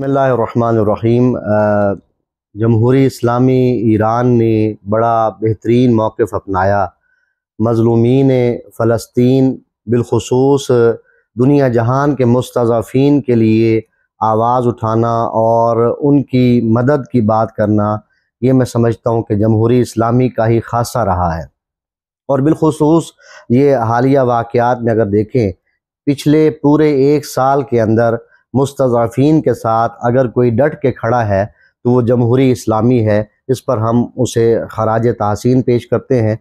बिस्मिल्लाहिर्रहमानिर्रहीम। जमहूरी इस्लामी ईरान ने बड़ा बेहतरीन मौक़िफ़ अपनाया। मज़लूमीन फ़लस्तीन बिलख़ुसूस दुनिया जहान के मुस्तज़अफ़ीन के लिए आवाज़ उठाना और उनकी मदद की बात करना, ये मैं समझता हूँ कि जमहूरी इस्लामी का ही ख़ासा रहा है। और बिलख़ुसूस ये हालिया वाक़यात में अगर देखें, पिछले पूरे एक साल के अंदर मुस्तज़अफ़ीन के साथ अगर कोई डट के खड़ा है तो वो जमहूरी इस्लामी है। इस पर हम उसे ख़राज तहसीन पेश करते हैं।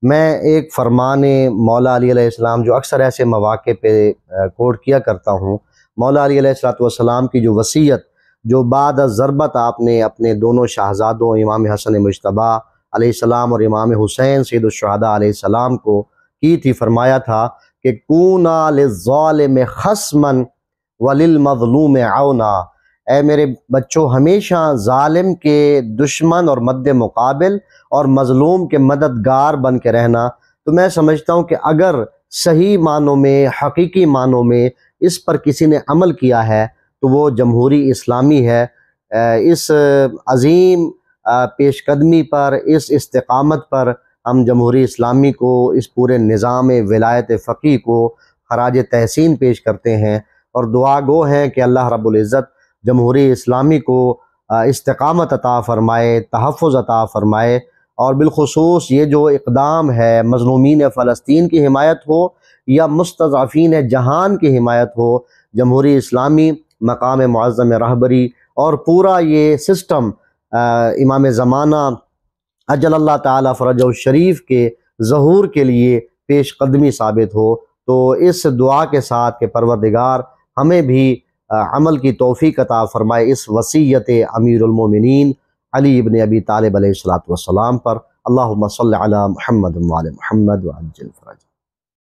मैं एक फ़रमान मौला अली अलैहिस्सलाम जो अक्सर ऐसे मौक़े पे कोट किया करता हूँ, मौला अली अलैहिस्सलाम की जो वसीयत जो बाद ज़रबत आपने अपने दोनों शाहज़ादों इमाम हसन मुज्तबा अलैहिस्सलाम और इमाम हुसैन सैयदुश्शुहदा अलैहिस्सलाम को की थी, फरमाया था कि कूना लिज़्ज़ालिम ख़स्मन वलिल मज़लूम औना। ऐ मेरे बच्चों, हमेशा ज़ालिम के दुश्मन और मद्दे मुकाबिल और मज़लूम के मददगार बन के रहना। तो मैं समझता हूँ कि अगर सही मानों में, हकीकी मानों में इस पर किसी ने अमल किया है तो वो जमहूरी इस्लामी है। इस अज़ीम पेशकदमी पर, इस इस्तिक़ामत पर हम जमहूरी इस्लामी को, इस पूरे निज़ाम विलायत फ़क़ीह को ख़राज तहसीन पेश करते हैं और दुआ गो हैं कि अल्लाह रब्बुल इज़्ज़त जमहूरी इस्लामी को इस्तिक़ामत अता फ़रमाए, तहफ़्फ़ुज़ अता फ़रमाए। और बिलख़ुसूस ये जो इक़दाम है, मज़लूमीन फ़लस्तीन की हिमायत हो या मुस्तज़अफ़ीन जहान की हिमायत हो, जमहूरी इस्लामी मक़ाम मुअज़्ज़म रहबरी और पूरा ये सिस्टम इमाम ज़माना अजलल्लाह ताला फ़रजहु शरीफ के ज़हूर के लिए पेश कदमी साबित हो। तो इस दुआ के साथ कि परवरदिगार हमें भी अमल की तौफ़ीक़ अता फ़रमाए इस वसीयत अमीरुल मोमिनीन अली इब्न अबी तालिब अलैहिस्सलातु वस्सलाम पर। अल्लाहुम्मा सल्लि अला मुहम्मद व आले मुहम्मद व अज्जिल फ़रज।